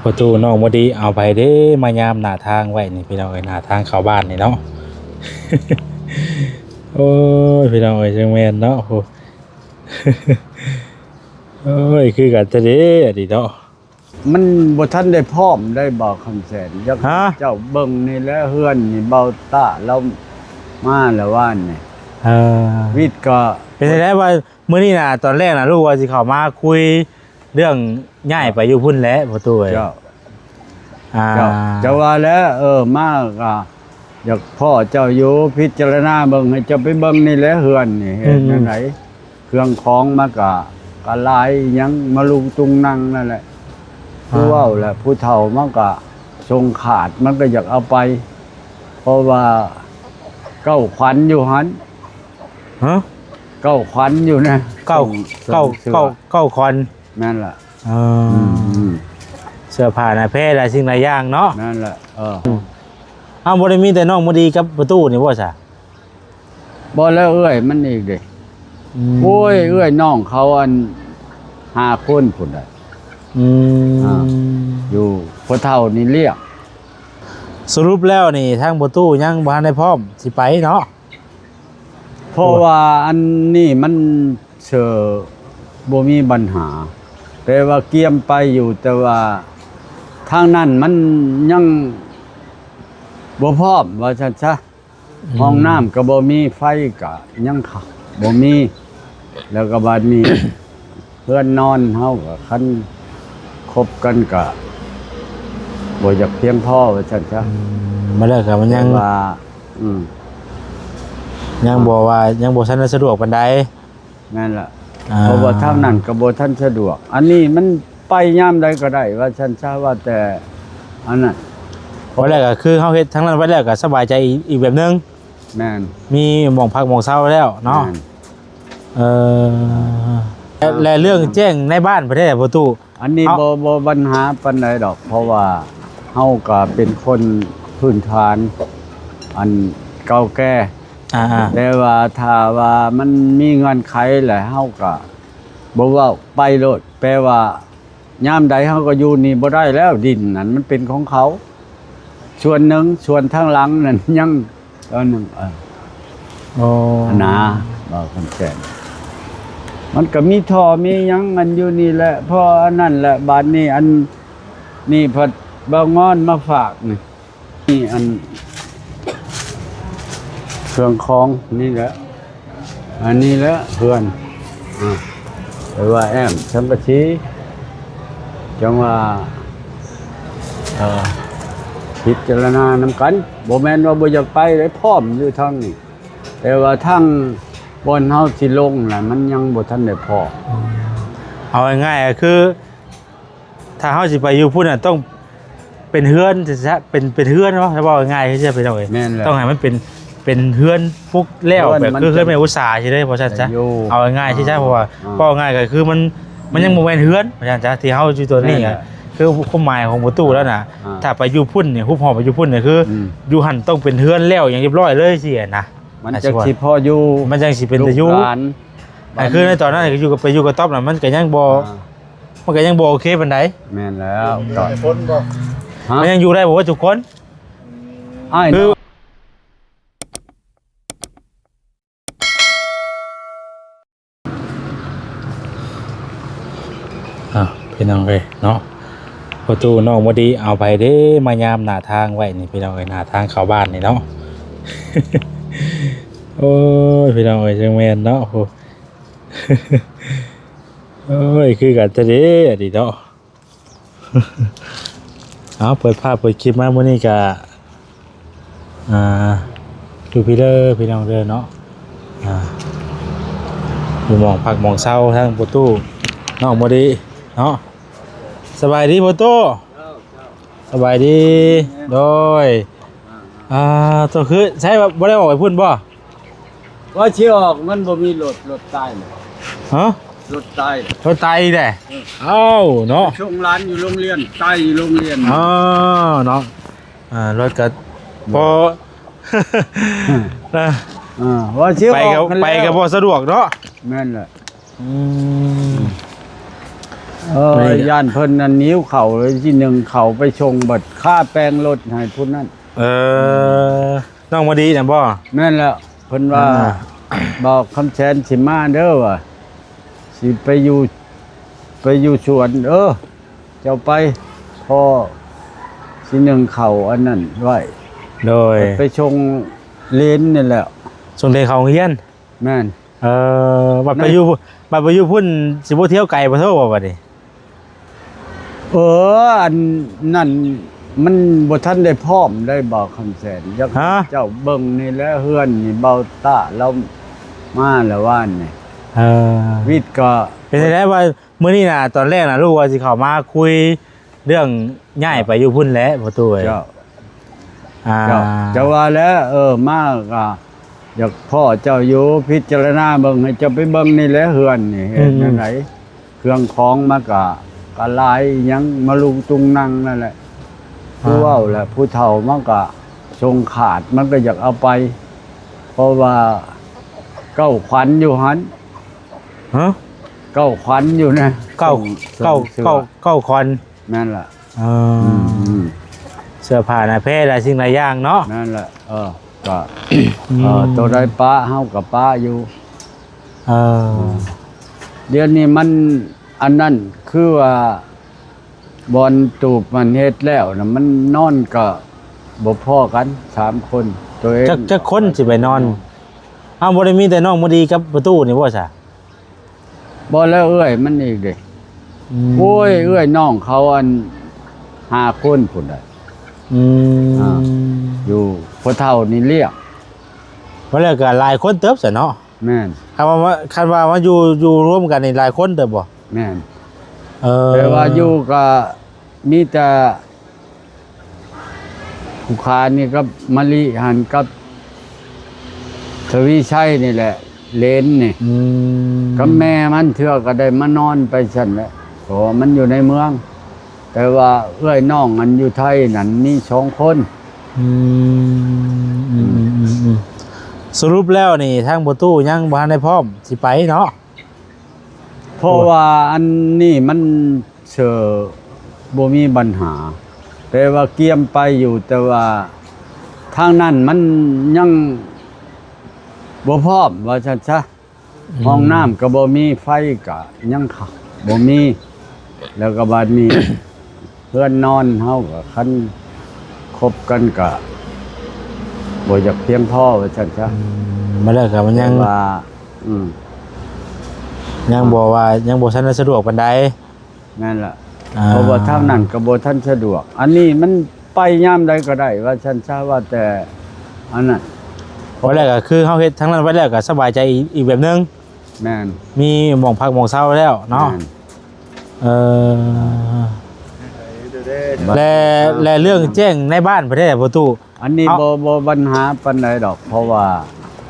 ประตูน้องบ่ดีเอาไปเด้มายามหน้าทางไว้นี่พี่น้องเอ้ยหน้าทางเข้าบ้านนี่เนาะ โอ้ยพี่น้องเอ้ยจังแม่นเนาะโห โอ้ยคือกันจะเด้อดิเนาะมันบ่ทันได้พร้อมได้บอกคำแสนยัก ฮะ เจ้าเบิ่งนี่แหล้วเฮือนนี่เบาตาเรามาแล้วว่านนี่ เออ วิทย์ก็ เป็นไงว่ามื้อนี้น่ะตอนแรกน่ะลูกว่าสิเข้ามาคุยเรื่องย้ายไปอยู่พุ่นแหล้วประตูเอ้ย เจ้า อ่า เจ้าว่าแล้วมาก็อยากพ่อเจ้าอยู่พิจารณาเบิ่งให้เจ้าไปเบิ่งนี่แหละเฮือนนี่เฮ็ดจังไดเครื่องของมาก็หลายหยังมาลุงตุงนั่งนั่นแหละผู้เว้าแหละผู้เฒ่ามันก็ทรงขาดมันก็อยากเอาไป เพราะว่าเก้าขวัญอยู่หัน ฮะ เก้าขวัญอยู่นะ เก้าคอน นั่นแหละ เออเสื้อผ้าหน้าแพร่หลายสิ่งหลายอย่างเนาะ นั่นแหละอ้าวบ่ได้มีแต่น้องบ่ดีกับประตูนี่บ่ซะ บ่แล้วเอ้ยมันอีกเด้โอ้ยเอ้ยน้องเขาอัน5คนพุ่นน่ะ อยู่พ่อเฒ่านี่เรียก สรุปแล้วนี่ทางประตูยังบ่ทันได้พร้อมสิไปเนาะ เพราะว่าอันนี้มันเชื่อบ่มีปัญหา แต่ว่าเกียมไปอยู่แต่ว่าทางนั้นมันยังบ่พร้อมว่าซั่นซะห้องน้ำก็บ่มีไฟก็ยังบ่มีแล้วก็บัดนี้ เพื่อนนอนเฮาก็คันคบกันก็บ่อยากเพียงพอว่าซั่นซะ มาแล้วก็มันยัง แต่ว่ายังบ่ว่ายังบ่ทันได้สะดวกปานใด นั่นล่ะเพราะว่าทางนั้นก็บ่ทันสะดวกอันนี้มันไปยามใดก็ได้ว่าฉันทราบว่าแต่อันนั้น เพราะแรกก็คือเฮาเฮ็ดทั้งนั้นไว้แล้วก็สบายใจอีกแบบนึง แม่น มีหม่องพักหม่องเช้าแล้วเนาะ แม่น และเรื่องแจ้งในบ้านประเทศประตู อันนี้บ่ปัญหาปานใดดอก เพราะว่าเฮาก็เป็นคนพื้นฐานอันเก่าแก่แต่ว่าถ้าว่ามันมีเงื่อนไขแหละเฮาก็บ่เว้าไปโลดแปลว่ายามใดเฮาก็อยู่นี่บ่ได้แล้วดินนั้นมันเป็นของเขาส่วนหนึ่งส่วนทางหลังนั่นยังอันนึงนะบอกคำแสนมันก็มีท่อมีหยังอันอยู่นี่แหละเพราะอันนั้นแหละบาดนี้อันนี่พอบ่งอนมาฝากนี่อันเครื่องของนี่แหละอันนี้แหละเพื่อนหรือว่าแอมสัมปชีจังว่าพิจารณานำกันบ่แม่นว่าบ่อยากไปได้พร้อมอยู่ทางนี้แต่ว่าทางบนเฮาสิลงน่ะมันยังบ่ทันได้พอ เอาง่ายๆก็คือ ถ้าเฮาสิไปอยู่พุ่นน่ะต้องเป็นเฮือนจะเป็นเฮือนเนาะถ้าบอกง่ายๆคือจะเป็นเอาเองต้องให้มันเป็นเฮือนฟุกแล้วแบบคือเฮือนแม่อุตสาหใช่มั้ยเพราะฉะนั้นจ้ะเอาง่ายๆใช่เพราะว่าก็ง่ายก็คือมันยังบ่แม่นเฮือนเพราะฉะนั้นจ้ะที่เฮาอยู่ตัวนี้อ่ะคือความหมายของประตูแล้วน่ะถ้าไปอยู่พุ่นเนี่ยฮุบหอบไปอยู่พุ่นเนี่ยคืออยู่หั่นต้องเป็นเฮือนแล้วอย่างเรียบร้อยเลยสินะมันจังสิพออยู่ มันจังสิเป็นตะอยู่คือในตอนนั้นก็อยู่กับไปอยู่กับต๊อบน่ะมันก็ยังบ่โอเคปานใด แม่นแล้วก็ คนบ่ มันยังอยู่ได้บ่ว่าทุกคนคือพี่น้องเอ้ยเนาะประตูน้องบ่ดีเอาไปเด้มายามหน้าทางไว้นี่พี่น้องเอ้ยหน้าทางเข้าบ้านนี่เนาะ โอ้ยพี่น้องเอ้ยจังแม่นเนาะโห โอ้ยคือกันจะเด้อดิเนาะ เอาเปิดภาพเปิดคลิปมามื้อนี้ก็ดูพี่เด้อพี่น้องเด้อเนาะอยู่หม่องพักหม่องเช้าทางประตูน้องบ่ดีเนาะสบายดีประตูสบายดีโดยตัวคือใช่บ่ได้ออกไปพุ่นบ่ ว่าสิออกมันบ่มีรถใต้เลย ฮะ รถใต้ รถไตแหละเอ้าเนาะ ช่วงร้านอยู่โรงเรียนใต้อยู่โรงเรียน เนาะรถก็พอนะ ว่าสิออก ไปก็บ่สะดวกเนาะ แม่นแหละ ย่านเพิ่นนั่นนิ้วเข่าเลยที่หนึ่งเข่าไปชงบัดค่าแปลงรถให้พุ่นนั่น น้องมาดีนะบ่ แม่นแล้วเพิ่นว่าบอกคำแสนสิมาเด้อว่าสิไปอยู่สวนเจ้าไปพอสิหนึ่งเข่าอันนั้นไว้ โดย ไปชงเลนนี่แหละ ส่งเด็กเขาเฮียน แม่น บัดไปอยู่พุ่นสิบ่เที่ยวไกลบ่เท่าบ่บัดนี้ อันนั่นมันบ่ทันได้พร้อมได้บอกคำแสนยักเจ้าเบิ่งนี่แหละเฮือนนี่เบาตาเรามาแล้วว่านนี่วิทย์ก็ เป็นไงได้ว่ามื้อนี้น่ะตอนแรกน่ะลูกว่าสิเข้ามาคุยเรื่องย้ายไปอยู่พุ่นแหละบ่ตู้เอ้ย จะว่าแล้วมากอยากพ่อเจ้าอยู่พิจารณาเบิ่งให้เจ้าไปเบิ่งนี่แหละเฮือนนี่เฮ็ดจังไดเครื่องของมากะหลายยังมาลุงตุงนั่งนั่นแหละผู้เว้าแหละผู้เฒ่ามันก็ทรงขาดมันก็อยากเอาไป เพราะว่าเก้าขวัญอยู่หัน ฮะ เก้าขวัญอยู่นะ เก้าคอน นั่นแหละ เสื้อผ้าหน้าแพร่หลายสิ่งหลายอย่างเนาะ นั่นแหละก็ตัวใดป้าเฮากับป้าอยู่เดี๋ยวนี้มันอันนั้นคือว่าบอลตูบมันเฮ็ดแล้วนะมันนอนก็บ่พอกัน3คนตัวเองจักคนสิไปนอนบ่ได้มีแต่น้องบ่ดีกับประตูนี่บ่ซะ บ่แล้วมันอีกเด้โอ้ยน้องเขาอัน5คนพุ่นน่ะอยู่พ่อเฒ่านี่เรียก บ่แล้วก็หลายคนเติบซะเนาะ แม่นคันว่ามาอยู่ร่วมกันนี่หลายคนเติบบ่ แม่นแต่ว่าอยู่ก็มีแต่ผู้ค้านี่ก็มะลิหันกับทวีชัยนี่แหละเลนนี่กับแม่มันเทื่อก็ได้มานอนไปซั่นแหละเพราะมันอยู่ในเมือง แต่ว่าน้องอันอยู่ไทยนั่นมี2คนสรุปแล้วนี่ทางประตูยังบ่ทันได้พร้อมสิไปเนาะเพราะว่าอันนี้มันบ่มีปัญหาแต่ว่าเกียมไปอยู่แต่ว่าทางนั้นมันยังบ่พร้อมว่าซั่นซะห้องน้ำก็บ่มีไฟก็ยังบ่มีแล้วก็บัดนี้ เพื่อนนอนเฮาก็คันคบกันก็บ่อยากเพียงพอว่าซั่นซะมาแล้วก็มันยังว่ายังบ่ทันสะดวกปานใดนั่นล่ะเพราะว่าทางนั้นก็บ่ทันสะดวกอันนี้มันไปยามใดก็ได้ว่าฉันทราบว่าแต่อันนั้นเพราะแรกก็คือเฮาเฮ็ดทั้งนั้นไว้แล้วก็สบายใจอีกแบบนึงแม่นมีหม่องพักหม่องเช้าแล้วเนาะและเรื่องแจ้งในบ้านประเทศประตูอันนี้บ่ปัญหาปานใดดอกเพราะว่า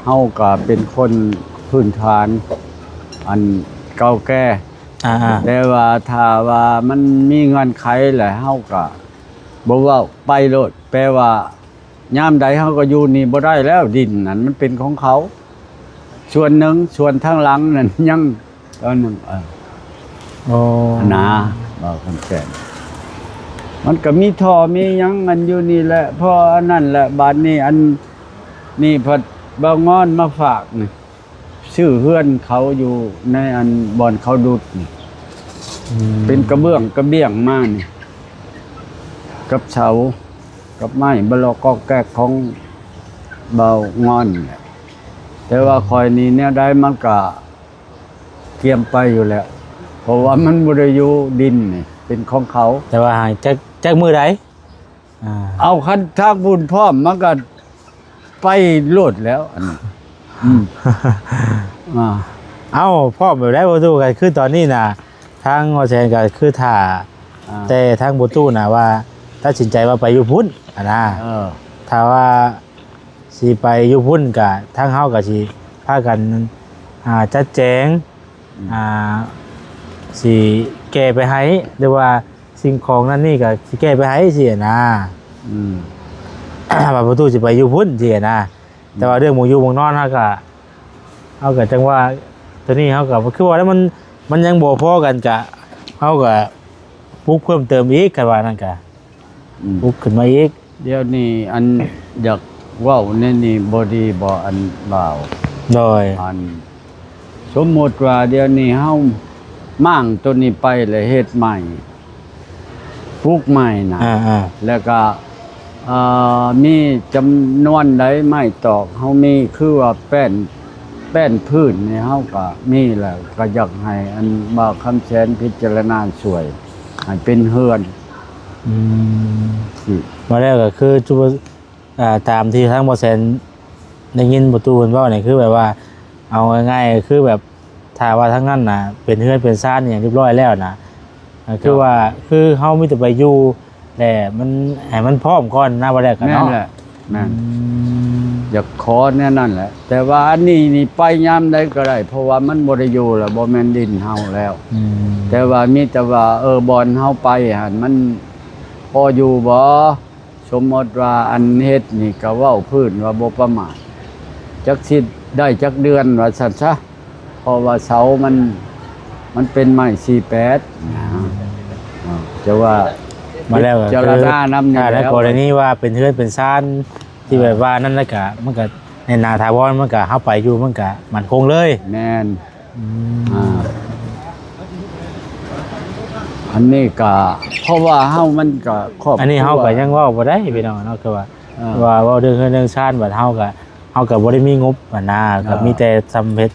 เฮาก็เป็นคนพื้นฐานอันเก่าแก่แต่ว่าถ้าว่ามันมีเงื่อนไขแหละเฮาก็บ่ว่าไปโลดแปลว่ายามใดเฮาก็อยู่นี่บ่ได้แล้วดินนั่นมันเป็นของเขาส่วนหนึ่งส่วนทางหลังนั่นยังตอนนึงนะบ่คำแสนมันก็มีท่อมีหยังอันอยู่นี่แหละเพราะอันนั้นแหละบาดนี้อันนี่พอบ่งอนมาฝากนี่ชื่อเฮือนเขาอยู่ในอันบ่อนเขาดุดนี่เป็นกระเบี้ยงมานี่กับเสากับไม้บลอกกอกแกกของเบางอนแต่ว่าคอยนี้เนี่ยได้มันก็เกียมไปอยู่แล้วเพราะว่ามันบ่ได้อยู่ดินนี่เป็นของเขาแต่ว่าหางจักมือใดเอาคันทางบุญพร้อมมันก็ไปโลดแล้วอันเอาพร้อมแบบได้ประตูก็คือตอนนี้น่ะทางฮอแซนก็คือถ้าแต่ทางประตูน่ะว่าตัดสินใจว่าไปอยู่พุ่นนะถ้าว่าสิไปอยู่พุ่นก็ทางเฮาก็สิพากันจัดแจงสิแก้ไปให้หรือว่าสิ่งของนั้นนี่ก็สิแก้ไปให้สินะว่าประตูสิไปอยู่พุ่นสินะแต่ว่าเรื่องหมู่อยู่หมู่นอนเฮาก็จังว่าตัวนี้เฮาก็คือว่าแล้วมันยังบ่พอกันกะ เฮาก็ปลูกเพิ่มเติมอีกกันว่านั่นก็ปลูกขึ้นมาอีกเดี๋ยวนี้อันอยากเว้าแน่นี่บ่ดีบ่อันบ่าว โดยอันสมมุติว่าเดี๋ยวนี้เฮามั่างตัวนี้ไปแล้วเฮ็ดใหม่ปลูกใหม่น่ะแล้วก็มีจำนวนใดไม้ตอกเฮามีคือว่าแป้นพื้นนี่เฮาก็มีแล้วก็อยากให้อันบ่าวคำแสนพิจารณาช่วยให้เป็นเฮือนมาแล้วก็คือจุตามที่ทางบ่แสนได้ยินประตูเพิ่นเว้านี่คือแบบว่าเอาง่ายๆคือแบบถ้าว่าทั้งนั้นน่ะเป็นเฮือนเป็นซ่านอย่างเรียบร้อยแล้วนะคือว่าคือเฮามีแต่ไปอยู่แต่มันให้มันพร้อมก่อนนะบ่ได้กันเนาะแม่นแหละแม่นอยากขอแน่นั่นแหละแต่ว่าอันนี้นี่ไปยามใดก็ได้เพราะว่ามันบ่ได้อยู่แล้วบ่แม่นดินเฮาแล้วแต่ว่ามีแต่ว่าบ่อนเฮาไปหั่นมันพออยู่บ่สมมติว่าอันเฮ็ดนี่ก็เว้าพื้นว่าบ่ประมาทจักสิได้จักเดือนว่าซั่นซะเพราะว่าเสามันเป็นไม้48จะว่ามาแล้วก็คือถ้ากรณีว่าเป็นเฮือนเป็นซ่านที่แบบว่านั่นแล้วก็มันก็ในนาถาวรมันก็เฮาไปอยู่มันก็มั่นคงเลยแม่นอันนี้ก็เพราะว่าเฮามันก็ครอบอันนี้เฮาก็ยังเว้าบ่ได้พี่น้องเนาะคือว่าเว้าเรื่องซ่านบัดเฮาก็บ่ได้มีงบนาก็มีแต่สำเร็จ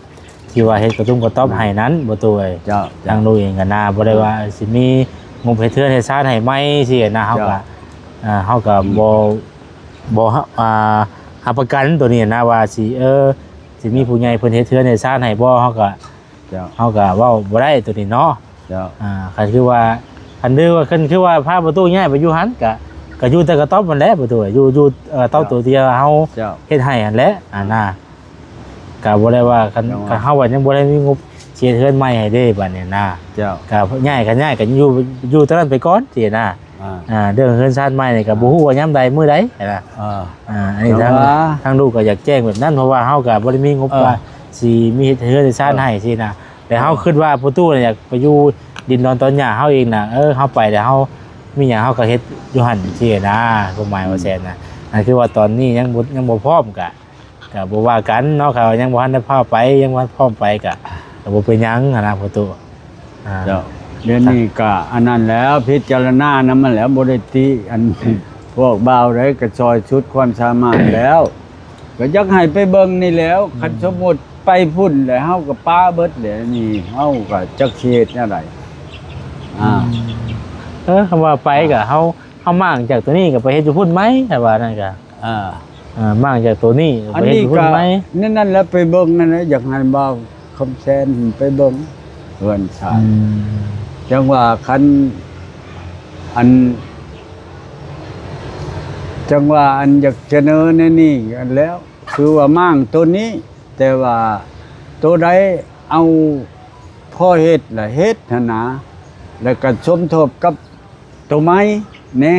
ที่ว่าเฮ็ดกระตุ้งกระต๊อบให้นั้นบ่ตัวทางดูเองก็นาบ่ได้ว่าสิมีงบเฮ็ดเทือนเฮ็ดซ่านให้ใหม่สินะเฮาก็บ่หาประกันตัวนี้นะว่าสิมีผู้ใหญ่เพิ่นเฮ็ดเทือนเฮ็ดซ่านให้บ่เฮาก็เว้าบ่ได้ตัวนี้เนาะคันคือว่าคันดื้อว่าคันคือว่าพาประตูย้ายไปอยู่หันก็อยู่แต่กระต๊อบมันแหละประตูอยู่เต้าตัวเดียวเฮาเฮ็ดให้อันแหละน่ะก็บ่ได้ว่าคันเฮาว่ายังบ่ได้มีงบเสียเทือนใหม่ให้เด้บัดนี้นะก็ย้ายกันอยู่ตรงนั้นไปก่อนสินะเรื่องเฮือนซ่านใหม่นี่ก็บ่ฮู้ว่ายามใดมื้อใดนะอันนี้ทางลูกก็อยากแจ้งแบบนั้นเพราะว่าเฮาก็บ่ได้มีงบว่าสิมีเฮ็ดเฮือนซ่านให้สินะแต่เฮาคิดว่าประตูน่ะอยากไปอยู่ดินดอนตอนหญ้าเฮาเองน่ะเฮาไปแล้วเฮามีหยังเฮาก็เฮ็ดอยู่หั่นสินะความหมายว่าแซ่นนะนั่นคือว่าตอนนี้ยังบ่พร้อมก็บ่ว่ากันเนาะเขายังบ่ทันได้พาไปยังบ่พร้อมไปก็บ่เป็นหยังนะประตูเดี๋ยวนี้ก็อันนั้นแล้วพิจารณานํมันแล้วบ่ได้ติอันพวกบ่าวได้ก็ซอยชุดความสามารถแล้วก็อยากให้ไปเบิ่งนี่แล้วคันสมมุติไปพุ่นแล้วเฮาก็ป้าเบิดแล้วนี่เฮาก็จักเฮ็ดแนวใดคำว่าไปก็เฮามั่งจากตัวนี้ก็ไปเฮ็ดอยู่พุ่นไหมแต่ว่านั่นก็มั่งจากตัวนี้ไปเฮ็ดอยู่พุ่นไหมนั่นแล้วไปเบิ่งนั่นนะอยากให้บ่าวคำแสนไปเบิ่งเฮือนชาติจังว่าคันจังว่าอันอยากเสนอในนี่กันแล้วคือว่ามั่งตัวนี้แต่ว่าตัวใดเอาพ่อเฮ็ดล่ะเฮ็ดหั่นนะแล้วก็สมทบกับตัวไม้แน่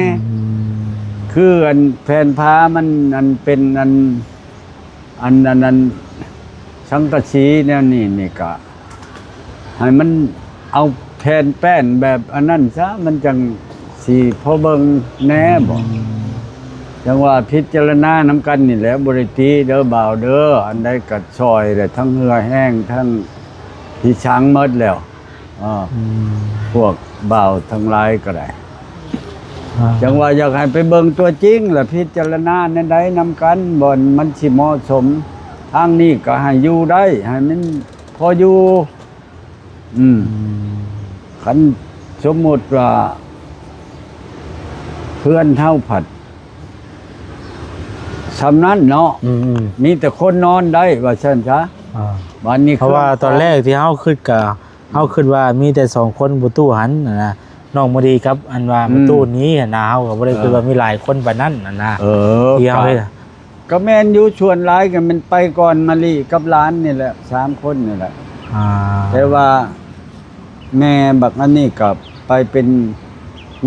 คืออันแผ่นผ้ามันอันเป็นอันสังกะสีแนวนี่ก็ให้มันเอาแผ่นแป้นแบบอันนั้นซะมันจังสิพอเบิ่งแน่บ่จังว่าพิจารณานำกันนี่แหละบ่ได้ติเด้อบ่าวเด้ออันใดก็ช่อยได้ทั้งเหือแห้งทั้งที่ช้างหมดแล้วพวกบ่าวทั้งหลายก็ได้จังว่าอยากให้ไปเบิ่งตัวจริงและพิจารณาในใดนำกันบ่อนมันสิเหมาะสมทางนี้ก็ให้อยู่ได้ให้มันพออยู่คันสมมุติว่าเพื่อนเท่าผัดสำนั้นเนาะมีแต่คนนอนได้ว่าซั่นซะวันนี้เพราะว่าตอนแรกที่เฮาคิดว่ามีแต่2คนประตูหันนะน้องบ่ดีครับอันว่าประตูนี้นะเฮาก็บ่ได้คิดว่ามีหลายคนปานนั้นนะที่เฮาก็แม่นอยู่ชวนหลายกันมันไปก่อนมะลิกับหลานนี่แหละ3คนนี่แหละแต่ว่าแม่บักอันนี้ก็ไปเป็น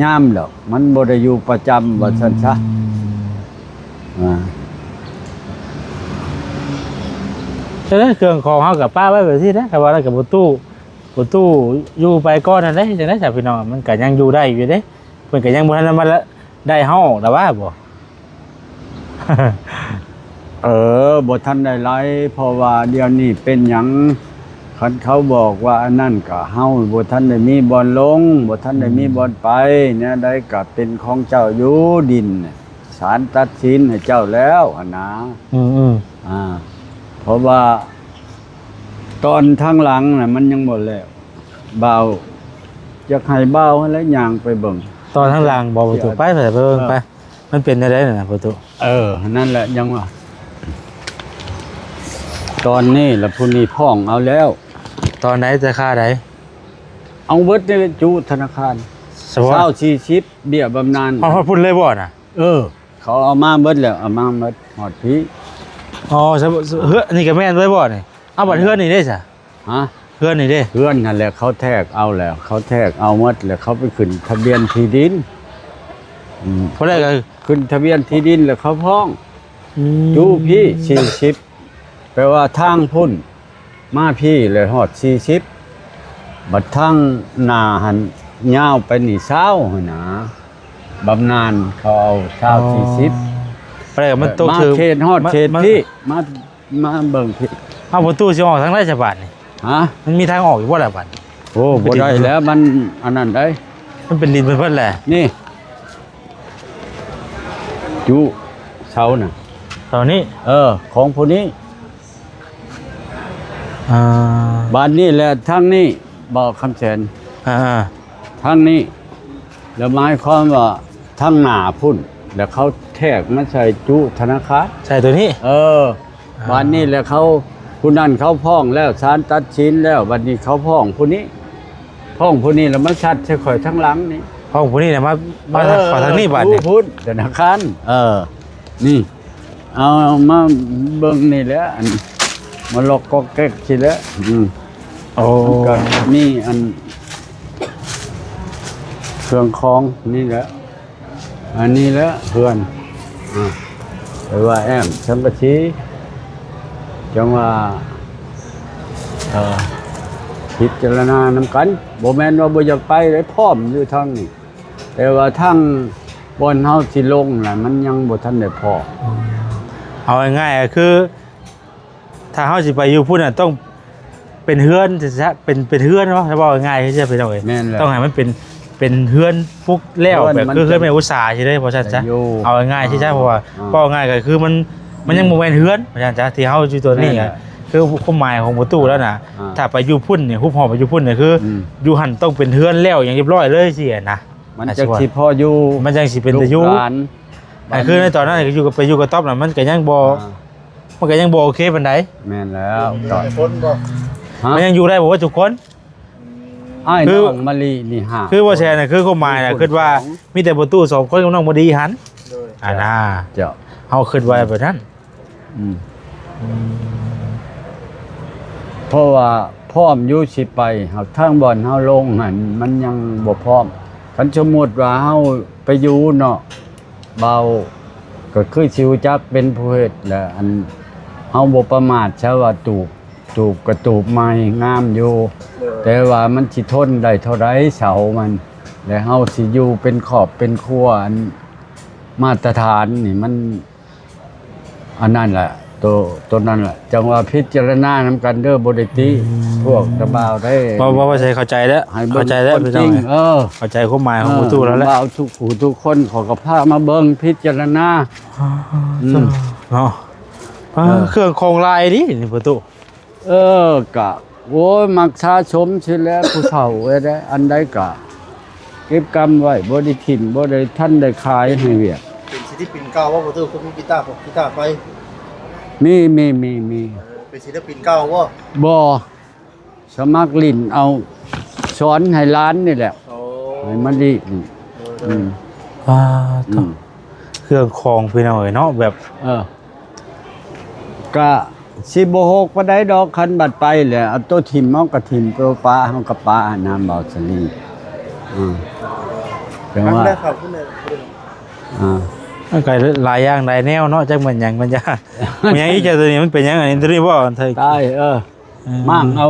ยามแล้วมันบ่ได้อยู่ประจำว่าซั่นซะฉะนั้นเครื่องของเฮากับป้าไว้แบบนี้นะแต่ว่าแล้วกับประตู ประตูอยู่ไปก่อนนั่นเด้จังได๋จ้ะพี่น้องมันก็ยังอยู่ได้อยู่เด้เพิ่นก็ยังบ่ทันมาได้เฮาแต่ว่าบ่ บ่ทันได้ไลเพราะว่าเดี๋ยวนี้เป็นหยังคันเขาบอกว่าอันนั้นก็เฮาบ่ทันได้มีบ่อนลงบ่ทันได้มีบ่อนไปเนี่ยได้ก็เป็นของเจ้าอยู่ดินน่ะศาลตัดสินให้เจ้าแล้วหั่นนะ อืม เพราะว่าตอนทางหลังน่ะมันยังหมดแล้วเบาอยากให้เบาแล้วย่างไปเบิ่ง ตอนข้างล่างบ่ประตูไปเบิ่งไปมันเป็นได้น่ะประตู นั่นแหละยังว่าตอนนี้ละผู้นี้พ้องเอาแล้ว ตอนไหนจะค่าใด เอาเบิดนี่จุธนาคาร สมมุติ 40เบี้ยบำนาญ พอพูดเลยบ่น่ะ เขาเอามาเบิดแล้วเอามาเบิดฮอดพี่ อ๋อเฮือนี่ก็แม่นเลยบ่นี่เอาบัดเฮือนนี่เด้จ้ะ ฮะ เฮือนนี่เด้ เพื่อนนั่นแหละเขาแทกเอาแล้ว เขาแทกเอาหมดแล้วเขาไปขึ้นทะเบียนที่ดิน เพราะได้ก็ ขึ้นทะเบียนที่ดินแล้วเขาพ้อง อืม จูพี่40แปลว่าทางพุ่นมาพี่เลยฮอด40บัดทางหน้าหันยาวไปนี่20หั่นนะบำนาญเขาเอา40 เพราะได้ก็มันตก มา ถือ เขตฮอดเขตพี่มาเบิ่งพี่ เอาประตูสิออกทางไหนจ้ะบัดนี่ ฮะ มันมีทางออกอยู่บ่ล่ะบัด โอ้บ่ได้แล้วมันอันนั้นได้ มันเป็นดินเพิ่นแหละ นี่จูเสาน่ะ ตอนนี้ ของผู้นี้ อ่า บ้านนี้แหละทางนี้บอกคำแสน อ่า ทางนี้ แล้วหมายความว่าทางหน้าพุ่น แล้วเขาแทกมาใส่จุธนาคาร ใช่ตัวนี้ บ้านนี้แหละเขาผู้นั้นเขาพ้องแล้วศาลตัดสินแล้วบัดนี้เขาพ้องผู้นี้พ้องผู้นี้แล้วมาชัดใส่ข่อยทั้งหลังนี่ ห้องผู้นี้เนี่ยมาขอทางนี้บัด ผู้ นี่ พุทธธนาคารนี่ เอามาเบิ่งนี่แหละอันมาลอกก็แก๊กสิแล้วโอ้ ก็มีอันเครื่องของนี่แหละอันนี้แหละเพื่อนไปว่าแอมสัมปชีจังว่าพิจารณานำกันบ่แม่นว่าบ่อยากไปได้พร้อมอยู่ทางนี้แต่ว่าทางบนเฮาสิลงน่ะมันยังบ่ทันได้พอ เอาง่ายๆก็คือ ถ้าเฮาสิไปอยู่พุ่นน่ะต้องเป็นเฮือนจะเป็นเฮือนเนาะถ้าบอกง่ายๆคือจะเป็นเอาเอง แม่นแหละ ต้องให้มันเป็นเฮือนฟุกแล้วแบบคือเฮือนไม่อุตสาห์ใช่ได้เพราะฉะนั้นจ้ะเอาง่ายๆใช่เพราะว่าก็ง่ายก็คือมันยังบ่แม่นเฮือนเพราะฉะนั้นจ้ะที่เฮาอยู่ตัวนี้อ่ะคือความหมายของประตูแล้วน่ะถ้าไปอยู่พุ่นเนี่ยฮุบหอไปอยู่พุ่นเนี่ยคืออยู่หั่นต้องเป็นเฮือนแล้วอย่างเรียบร้อยเลยสินะ มันจะสิพออยู่ มันจังสิเป็นตะอยู่ ลูกหลาน คือในตอนนั้นก็อยู่กับไปอยู่กับต๊อบน่ะมันก็ยังบ่โอเคปานใด แม่นแล้วตอน คนบอก มันยังอยู่ได้บ่ว่าทุกคน อ้าย คือ น้องมะลินี่ฮะ คือว่าแชร์น่ะคือความหมายน่ะคิดว่ามีแต่ประตู2คนกับน้องบ่ดีหัน เลย น่ะ เจ้า เฮาคิดไว้แบบนั้น เพราะว่าพร้อมอยู่สิไปหากทางบ่อนเฮาลงหั่นมันยังบ่พร้อมคันสมมุติว่าเฮาไปอยู่เนาะเบาก็คือสิรู้จักเป็นผู้เฮ็ดแหละอันเฮาบ่ประมาทใช่ว่าตูบกระตูบไม้งามอยู่ แต่ว่ามันสิทนได้เท่าไรเสามันแล้วเฮาสิอยู่เป็นขอบเป็นครัวอันมาตรฐานนี่มันอันนั้นแหละตัวนั้นแหละจังว่าพิจารณานำกันเด้อบ่ได้ติพวกตะบ่าวได้ ว่าใช่เข้าใจแล้ว ให้เบิ่ เข้างใจแล้ว คน พี่ จ น้ ริ อง ง เข้าใจความหมายของประตูแล้วแหละ บ่าวทุกผู้ทุกคนเขอก็พามาเบิ่งพิจารณา เนาะเครื่องคงลายดินี่ประตู กะโอ้ยมักชาชมสิแล้วผู้เฒ่าไว้ได้อันใดกะเก็บกรรมไว้บ่ได้ถิ่มบ่ได้ท่านได้ขายให้เวียก เป็นศิลปินเก่าว่าประตูคุณมีกีตาร์ผมกีตาร์ไฟ มี เป็นศิลปินเก่าว่า บ่สมัครลิ้นเอาสอนให้ร้านนี่แหละ โอ้ ให้มันดีอืม ว้าเครื่องคองพี่น้องเนาะแบบ ก็สิบ่ฮกบ่ได้ดอกคันบัดไปแหละเอาตัวถิ่มเอากระถิ่มตัวปลาเฮาก็ปลาน้ำเบาสลีจัง ครั้ง ว่า แรกครับคุณเนี่ย มันก็หลายอย่างหลายแนวเนาะจักมันหยังมันจะมันหยังอีกตัวนี้มันเป็นหยังอันนี้ตัวนี้บ่เธอ ตายมั่งเอา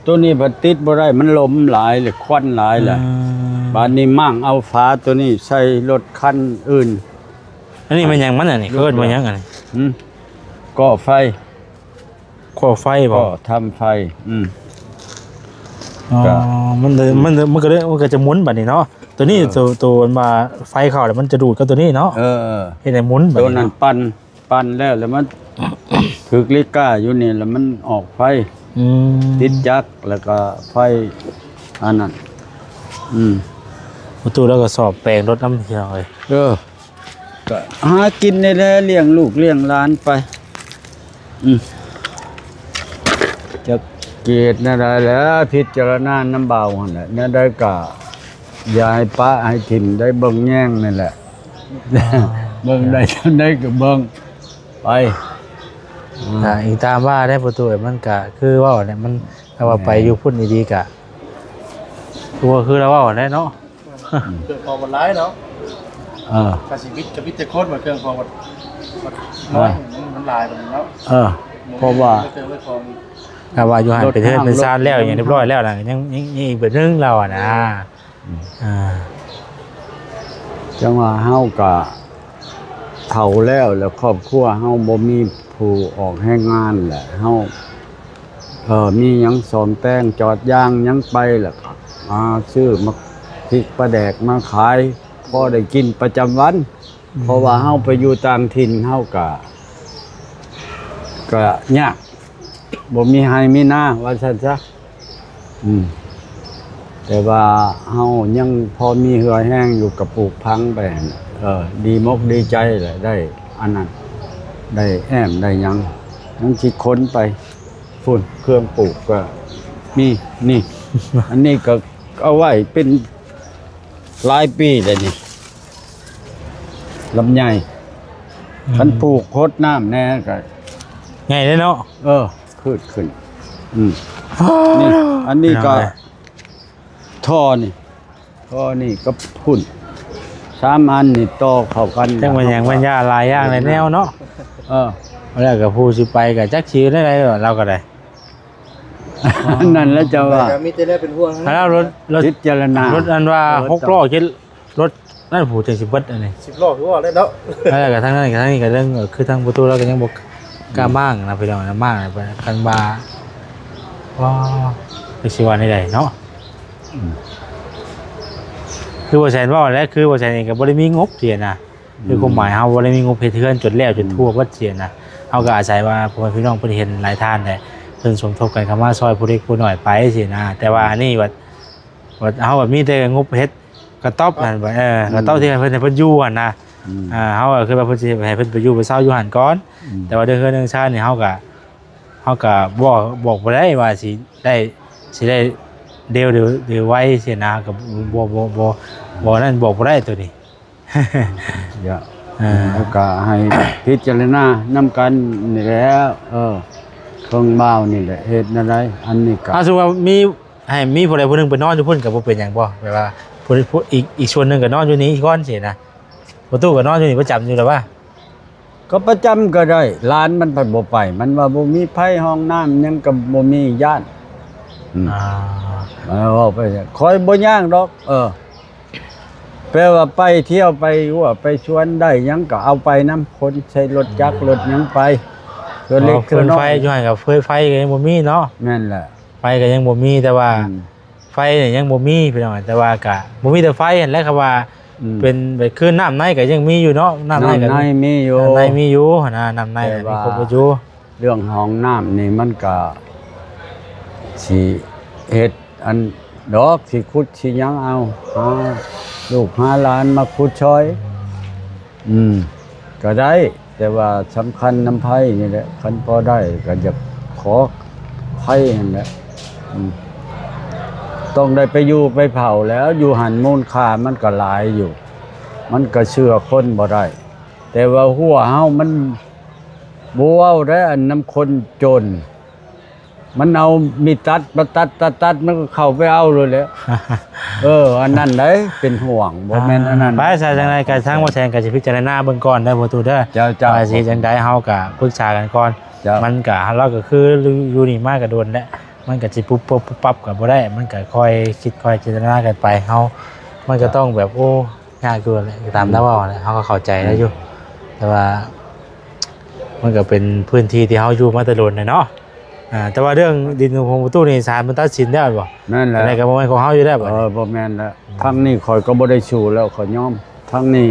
ต ตัวนี้บัดติดบ่ได้มันลมหลายเลยควันหลายแหละบานนี้มั่งเอาฝาตัวนี้ใส่รถคันอื่น อันนี้มันหยังมันอันนี้เกิดมาหยังอันนี้ ก่อไฟ ข้อไฟบ่ ก็ทำไฟอ๋อมันก็จะหมุนบัดนี้เนาะตัวนี้ตัวมันมาไฟเข้าแล้วมันจะดูดกับตัวนี้เนาะเฮ็ดให้หมุนบัด ตัว นี้ นั้นปั่นแล้วมัน ถึกลิก้าอยู่นี่แล้วมันออกไฟติดจักรแล้วก็ไฟอันนั้นประตูแล้วก็สอบแปลงรถน้ำเที่ยวเลยก็หากินในแลเลี้ยงลูกเลี้ยงหลานไปจะเกตนั่นได้แล้วพิจารณาน้ำเบาหั่นแหละนั่นได้ก็อย่าให้ป้าให้ถิ่นได้เบิ่งแย่งนั่นแหละเบิ่งได้จนได้ก็เบิ่งไปอีกตามว่าได้ประตูมันก็คือว่าเนี่ยมันถ้าว่าไปอยู่พุ่นดีๆกะตัวคือเราว่าได้เนาะเครื่องพอมันร้ายเนาะกระสีวิทย์กับวิทย์จะโคตรมาเครื่องพอมันน้อยมันลายมันแล้วเพราะว่าถ้าว่าอยู่หันไปเทินเป็นซานแล้วอย่างเรียบร้อยแล้วนะยังอีกเป็นเรื่องเราอ่ะนะจังว่าเฮากะเฒ่าแล้วครอบครัวเฮาบ่มีผู้ออกให้งานแหละเฮามีหยังสอมแต่งจอดยางหยังไปแหละมาซื้อมาพริกปลาแดกมาขายพอได้กินประจำวันเพราะว่าเฮาไปอยู่ต่างถิ่นเฮากะยากบ่มีให้มีหน้าว่าซั่นซะแต่ว่าเฮายังพอมีเหือแห้งอยู่กับปลูกพังไปดีมกดีใจแหละได้อันนั้นได้แอมได้ยังสิค้นไปฝุ่นเครื่องปลูกก็มีนี่ อันนี้ก็เอาไว้เป็นหลายปีเลยนี่ลำไยคันปลูกโคตรน้ำแน่ก็ไงได้เนาะขึ้นนี่อันนี้ก็ท่อนี่ก็พุ่น3อันนี่ต่อเข้ากันจังมันหยังมันยาหลายอย่างในแนวเนาะแล้วก็ผู้สิไปก็จักสิได้เราก็ได้นั่นแล้วจะว่ามีแต่ได้เป็นห่วงแล้วรถพิจารณารถอันว่า6ล้อคิดรถนั่นผู้จังสิเบิดอันนี้10ล้อคือว่าได้เนาะแล้วก็ทั้งนั้นก็เรื่องคือทางประตูเราก็ยังบ่กล้ามั่งนะพี่น้องนะมั่งไปคันบาว้าไปสิว่าได้เนาะคือบ่แซนว่าแล้วคือบ่แซนเองก็บ่ได้มีงบเสียนะคือความหมายเฮาบ่ได้มีงบเฮ็ดเฮือนจนแล้วจนทั่ววัดเสียนะเฮาก็อาศัยว่าพ่อพี่น้องเพิ่นเห็นหลายท่านได้เพิ่นสมทบกันเข้ามาซอยผู้เล็กผู้น้อยไปสินะแต่ว่าอันนี้ว่าเฮาแบบมีแต่งบเฮ็ดกระต๊อบนั่นบ่กระต๊อบที่เพิ่นอยู่หั่นนะเฮาก็คือว่าเพิ่นสิให้เพิ่นไปอยู่ไปเช่าอยู่หั่นก่อนแต่ว่าเรื่องเรื่องชาตินี่เฮาก็บอกบ่ได้ว่าสิได้เดี๋ยวไว้สินะก็บ่นั่นบอกบ่ได้ตัวนี้แล้วก็ให้พิจารณานำกันนี่แหละเครื่องบ่าวนี่แหละเฮ็ดนั่นได้อันนี้ก็สมมุติว่ามีผู้ใดผู้หนึงไปนอนอยู่พุ่นก็บ่เป็นหยังบ่แบบว่าผู้อีกส่วนนึงก็นอนอยู่นี่ก่อนสินะประตูก็นอนอยู่นี่ประจำอยู่แล้วว่าก็ประจำก็ได้ร้านมันบ่ไปมันว่าบ่มีไผห้องน้ำยังก็บ่มีย่านว่าไปคอยบ่ย่างดอกแปลว่าไปเที่ยวไปว่าไปชวนได้ยังก็เอาไปน้ำคนใช้รถจักรรถยังไปเล็กเกินไฟอยู่ให้กับไฟก็ยังบ่มีเนาะนั่นแหละไฟก็ยังบ่มีแต่ว่าไฟเนี่ยยังบ่มีพี่น้องแต่ว่าก็บ่มีแต่ไฟเห็นแล้วครับว่าเป็นคือน้ำในก็ยังมีอยู่เนาะน้ำในก็มีอยู่น้ำในมีอยู่นะน้ำในมีครบอยู่เรื่องห้องน้ำนี่มันก็สิเฮ็ดอันดอกสิขุดสิยังเอาลูกหาหลานมาขุดช่อยก็ได้แต่ว่าสำคัญน้ำไผ่นี่แหละคันพอได้ก็จะขอไผ่นั่นแหละต้องได้ไปอยู่ไปเผาแล้วอยู่หันมูลค่ามันก็หลายอยู่มันก็เชื่อคนบ่ได้แต่ว่าหัวเฮามันบ่เว้าได้อันน้ำคนจนมันเอามีตัดมาตัดมันก็เข้าไปเอาเลยแหละอันนั้นได้เป็นห่วงบ่แม่นอันนั้นไปซะจังได๋ก็ทางบ่แทนก็สิพิจารณาเบิ่งก่อนได้บ่ตูเด้อว่าสิจังได๋เฮาก็ปรึกษากันก่อนมันก็เราก็คืออยู่นี่มาก็โดนแล้วม มันก็สิปุ๊บปุ๊บปั๊บก็บ่ได้มันก็ค่อยคิดค่อยจินตนากันไปเฮามันก็ต้องแบบโอ้ยากอยู่แหละตามที่ว่าแหละเฮาก็เข้าใจแล้วอยู่แต่ว่ามันก็เป็นพื้นที่ที่เฮาอยู่มาแต่โดนเนาะแต่ว่าเรื่องดินของประตูนี่ศาลมันตัดสินได้บ่ นั่นแหละ อะไรก็บ่แม่นของเฮาอยู่ได้บ่ บ่แม่นแล้วทั้งนี้ข่อยก็บ่ได้ชูแล้วข่อยยอมทั้งนี้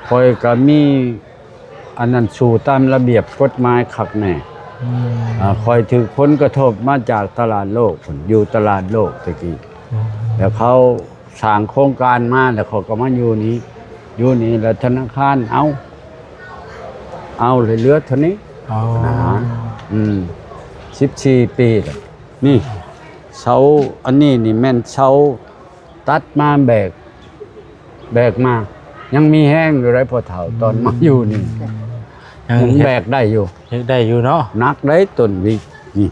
ข่อยก็มีอันนั้นชูตามระเบียบกฎหมายคักแน่ข่อยถูกผลกระทบมาจากตลาดโลกพุ่นอยู่ตลาดโลกตะกี้แล้วเขาสร้างโครงการมาแล้วเขาก็มาอยู่นี้แล้วธนาคารเอาเลยเหลือเท่านี้ อ๋อ 14 ปีแล้วนี่เสาอันนี้นี่แม่นเสาตัดมาแบกมายังมีแห้งอยู่ไรพอเฒ่าตอนมาอยู่นี่ยังแบกได้อยู่ ยังได้อยู่เนาะ นักได้ต้นวิกนี่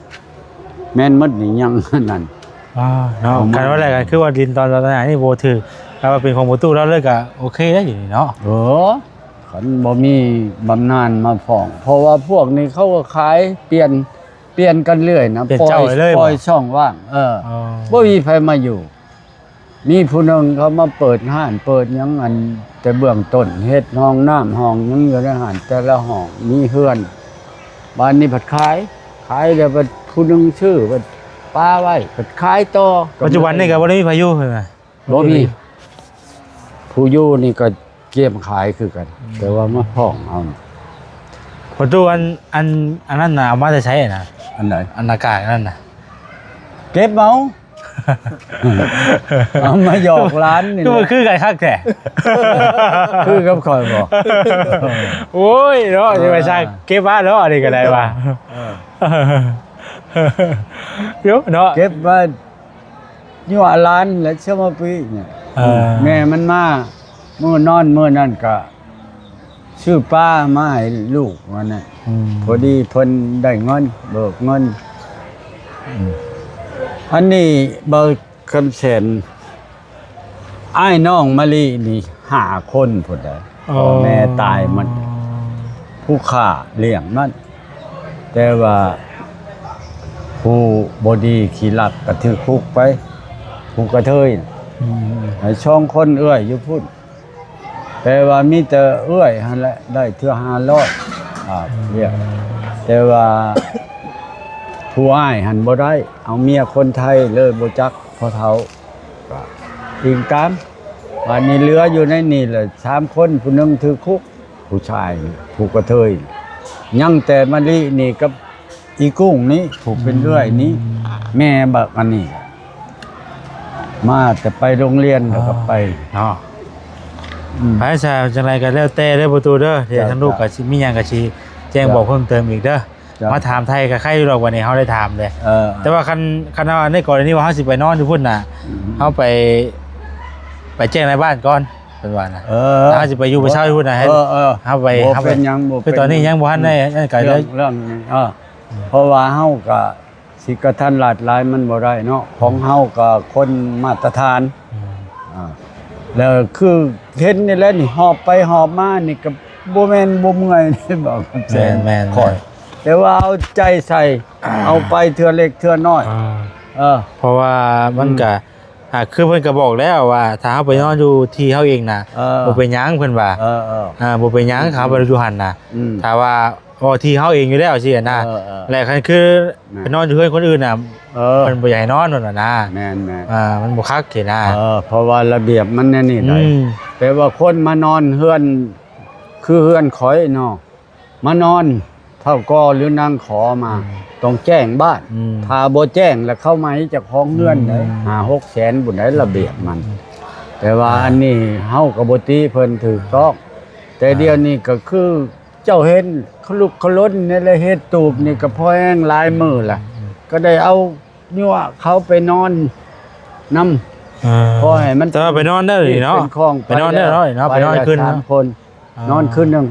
แม่นหมดนี่ยังนั่น เนาะการว่าอะไรกันคือว่าดินตอนนั้นนี่บ่ถือถ้าว่าเป็นของประตูแล้วเลยก็โอเคได้อยู่นี่เนาะ ขันบ่มีบำนาญมาฟ้องเพราะว่าพวกนี้เขาก็ขายเปลี่ยนกันเรื่อยนะ เปลี่ยนเจ้าเลย ปล่อยช่องว่างบ่มีใครมาอยู่ มีผู้หนึงเขามาเปิดห้านเปิดหยังอันแต่เบื้องต้นเฮ็ดห้องน้ำห้องหยังอยู่ในห้านแต่ละห้องมีเฮือนบ้านนี้ผัดขายแล้วบัดผู้หนึงชื่อบัดป้าไว้ผัดขายต่อ ปัจจุบันนี่ก็บ่ได้มีพายุใช่มั้ย บ่มีผู้อยู่นี่ก็เกี่ยมขายคือกัน แต่ว่ามาพ้องเอานี่ ประตูอันนั้นน่ะเอามาจะใช้น่ะ อันไหน อันอากาศนั่นน่ะ เก็บเอา เอามาหยอกร้านนี่ ก็มันคือกันคักแท้ คือกับข่อยบอก โอ้ยเนาะจะไปใช้เก็บบ้านแล้วอันนี้ก็ได้ว่ะเดี๋ยวเนาะ เก็บไว้อยู่ร้านแล้วเชื่อมาปีเนี่ยแม่มันมาเมื่อนอนเมื่อนั่นก็ชื่อป้ามาให้ลูกวันนั้นพอดีเพิ่นได้เงินเบิกเงินอันนี้เบิกคำแสนอ้ายน้องมะลินี่5 คนพุ่นได้พ่อแม่ตายมันผู้ฆ่าเลี้ยงมันแต่ว่าผู้บดีขี่ลักกระถือคุกไปผู้กระเทยให้ช่องคนเอื้อยอยู่พุ่นแต่ว่ามีแต่เอื้อยหั่นแหละได้เทื่อ500เรียกแต่ว่าผู้อ้ายหันบ่ได้เอาเมียคนไทยเลยบ่จักพอเฒ่าก็อิงตามวันนี้เหลืออยู่ในนี่แหละ3 คนผู้หนึงถือคุกผู้ชายผู้กระเทยยังแต่มะลินี่กับอีกุ้งนี้ผูกเป็นเรื่อยนี้แม่บักอันนี้มาแต่ไปโรงเรียนแล้วก็ไป เนาะไปซะจังไรก็แล้วแต่เด้อประตูเด้อเดี๋ยวทั้งลูกก็สิมีหยังก็สิแจ้งบอกเพิ่มเติมอีกเด้อมาถามไทยก็ใครอยู่หรอกวันนี้เฮาได้ถามเลยแต่ว่าคันว่าในกรณีว่าเฮาสิไปนอนอยู่พุ่นน่ะเฮาไปแจ้งในบ้านก่อนเป็นว่าน่ะถ้าสิไปอยู่ไปเช่าอยู่พุ่นน่ะให้เฮาไปเป็นหยังบ่ คือตอนนี้ยังบ่ทันได้นั่นก็เลย เรื่องนี้เพราะว่าเฮาก็สิกระทันหลาดหลายมันบ่ได้เนาะของเฮาก็คนมาตรฐานแล้วคือเห็นนี่แหละนี่หอบไปหอบมานี่ก็บ่แม่นบ่เมื่อยนี่บอกแม่นคอยแต่ว่าเอาใจใส่เอาไปเทื่อเล็กเทื่อน้อยเพราะว่ามันก็คือเพิ่นก็บอกแล้วว่าถ้าเฮาไปนอนอยู่ที่เฮาเองน่ะบ่เป็นหยังเพิ่นว่าบ่เป็นหยังเขาบ่ได้อยู่หั่นน่ะถ้าว่าที่เฮาเองอยู่แล้วสินะแล้วคันคือไปนอนอยู่เฮือนคนอื่นน่ะเพิ่นบ่อยากให้นอนนั่นน่ะนะแม่นมันบ่คักสินะเพราะว่าระเบียบมันแน่นี่ได้แต่ว่าคนมานอนเฮือนคือเฮือนข่อยเนาะมานอนเท่าก็หรือนางขอมาต้องแจ้งบ้านถ้าบ่แจ้งแล้วเข้ามาเจ้าของเฮือนได้5-6 แสนบุญได้ระเบียบมันแต่ว่าอันนี้เฮาก็บ่ติเพิ่นถูกต้องแต่เดี๋ยวนี้ก็คือเจ้าเห็นเขาลุกเขาล้นนี่แหละเฮ็ดตูบนี่ก็พอแห้งหลายมื้อล่ะก็ได้เอายั่วเขาไปนอนนำพอให้มันแต่ว่าไปนอนได้เลยเนาะไปนอนได้เนาะไปนอนคืน3 คนนอนคืนนึง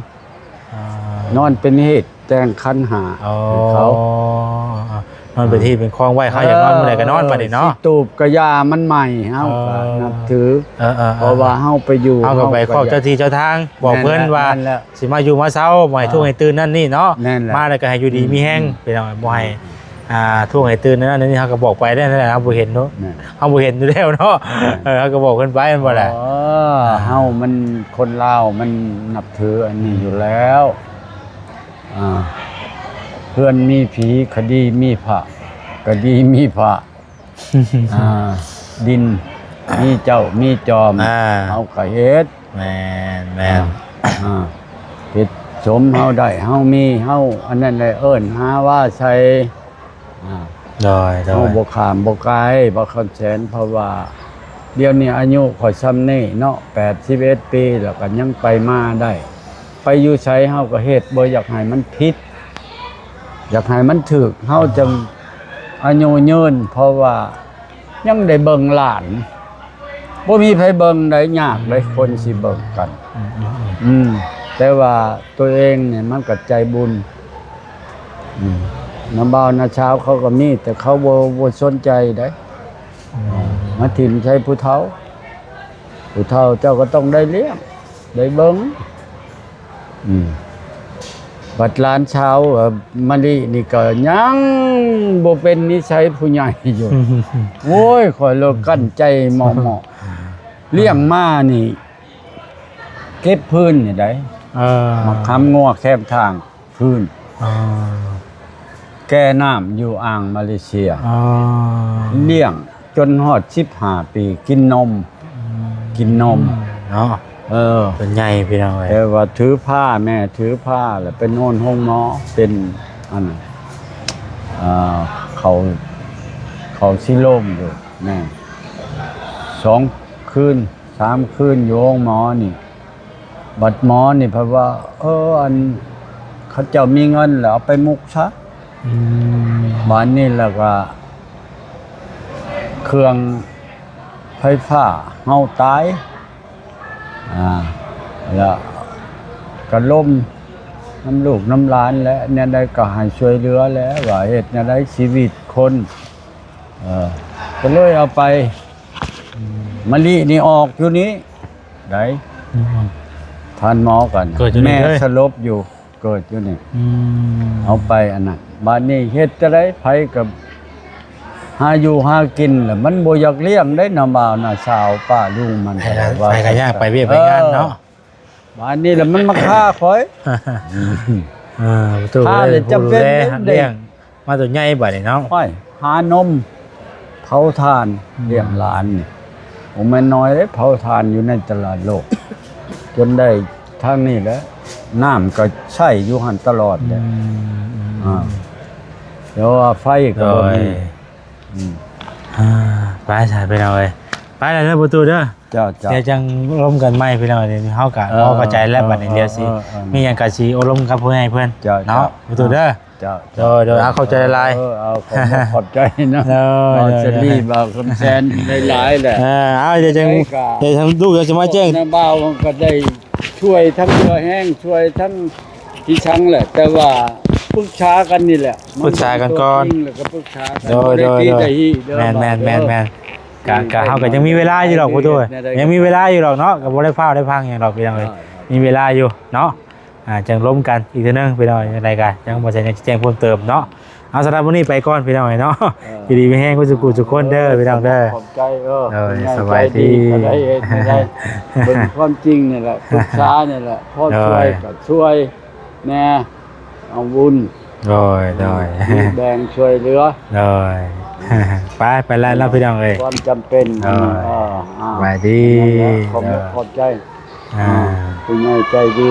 นอนเป็นเหตุแต่งคันหาเขานอนไปที่เป็นคลองไว้เขาอยากนอนเมื่อไหร่ก็นอนไปดิเนาะตูบกระยามันใหม่เฮาก็นับถือเพราะว่าเฮาไปอยู่เฮาก็ไปขอเจ้าที่เจ้าทางบอกเพิ่นว่าสิมาอยู่มาเช้าบ่ให้ทุกข์ให้ตื่นนั่นนี่เนาะมาแล้วก็ให้อยู่ดีมีแฮงเป็นบ่ให้ ท่วงให้ตื่นนั่นนี่เขาก็บอกไปได้นั่นแหละครับบ่เห็นเนาะ แม่น เขาบ่เห็นอยู่แล้วเนาะเขาก็บอกกันไปมันบ่ได้ เฮามันคนลาวมันนับถืออันนี้อยู่แล้วเพื่อนมีผีคดีมีพระคดีมีพระดินมีเจ้ามีจอมเอาก็เฮ็ด แม่นเฮ็ดสมเฮาได้เฮามีเฮาอันนั้นได้เอิ้นหาว่าใช้ได้ เฮาบ่ข้ามบ่ไกลบ่คอนแสนเพราะว่าเดี๋ยวนี้อายุข่อยซ้ำนี่เนาะ81ปีแล้วก็ยังไปมาได้ไปอยู่ไสเฮาก็เฮ็ดบ่อยากให้มันผิดอยากให้มันถูกเฮาจังอายุยืนเพราะว่ายังได้เบิ่งหลานบ่มีไผเบิ่งได้ยากได้คนสิเบิ่งกันแต่ว่าตัวเองเนี่ยมันก็ใจบุญน้ำบ่าวนาเช้าเขาก็มีแต่เขาบ่สนใจได้มาถิ่มใช้ผู้เฒ่าเจ้าก็ต้องได้เลี้ยงได้เบิ่งบัดหลานเช้ามะลินี่ก็ยังบ่เป็นนิสัยผู้ใหญ่อยู่โอ้ยข่อยเลิกกั้นใจหมอเลี้ยงมานี่เก็บพื้นนี่ได้มาค้ำงัวแคบทางพื้นแก้น้ำอยู่อ่างมาเลเซียเลี้ยงจนฮอด15ปีกินนมเนาะเป็นใหญ่พี่น้องเอ้ยแต่ว่าถือผ้าแม่ถือผ้าแล้วเป็นโน่นห้องหมอเป็นอันเขาสิโล่มอยู่แม่2 คืน 3 คืนอยู่ห้องหมอนี่บัดหมอนี่เพราะว่าอันเขาเจ้ามีเงินแล้วเอาไปมุกซะบ้านนี่แล้วก็เครื่องไฟฟ้าเฮาตายแล้วก็ล้มน้ำลูกน้ำหลานแล้วเนี่ยได้ก็ให้ช่วยเหลือแล้วว่าเฮ็ดเนี่ยได้ชีวิตคนก็เลยเอาไปมะลินี่ออกอยู่นี้ได้ท่านหมอกันแม่สลบอยู่เกิดอยู่นี่เอาไปอันนั้นบ้านนี้เฮ็ดจะได้ไผกับหาอยู่หากินแล้วมันบ่อยากเลี้ยงได้น้าบ่าวน้าสาวป้าลุงมันไปก็ยากไปเวียกไปงานเนาะบ้านนี้แล้วมันมาฆ่าข่อยตู้เลยจำเป็นเลี้ยงมาตัวใหญ่บัดนี้เนาะหานมเผาทานเลี้ยงหลานนี่โอ้แม่น้อยเด้เผาทานอยู่ในตลาดโลกจนได้ทางนี้แล้วน้ำก็ใช้อยู่หันตลอดเลยเดี๋ยวไฟก็มีไปใส่ไปเอาเลยไปเลยนะประตูเด้อเดี๋ยวจังร่วมกันไหมพี่น้องเดี๋ยวเขากะเขาเข้าใจแล้วบัดนี้เดียวสิมีอย่างกะสีอารมณ์กับเพื่อนเพื่อนเนาะประตูเด้อเดี๋ยวเข้าใจลายขอบใจนะจะรีบเอาคำแซนได้หลายแหละเดี๋ยวจังลูกจะมาแจ้งน้าบ่าวก็ได้ช่วยทั้งเรือแห้งช่วยทั้งที่ชังแหละแต่ว่าปรึกษากันนี่แหละปรึกษากันก่อนแล้วก็ปรึกษากันโดยแมนกะเฮาก็ยังมีเวลาอยู่หรอกพ่อตู้ยังมีเวลาอยู่หรอกเนาะก็บ่ได้ฟ้าวได้พังหยังดอกพี่น้องเอ้ยมีเวลาอยู่เนาะจังล้มกันอีกเทื่อนึงพี่น้องในรายการยังบ่ใช่ยังแจ้งเพิ่มเติมเนาะเอาสำหรับวันนี้ไปก่อนพี่น้องเนาะยินดีมีแฮงคุณสุขุทุกคนเด้อพี่น้องเด้อขอบใจสบายดีได้เป็นความจริงนี่แหละปรึกษานี่แหละพ่อช่วยก็ช่วยแน่เอาบุญโดยแบ่งช่วยเหลือโดยไปแล้วพี่น้องเอ้ยความจำเป็นสบายดีขอบใจคุณยายใจดี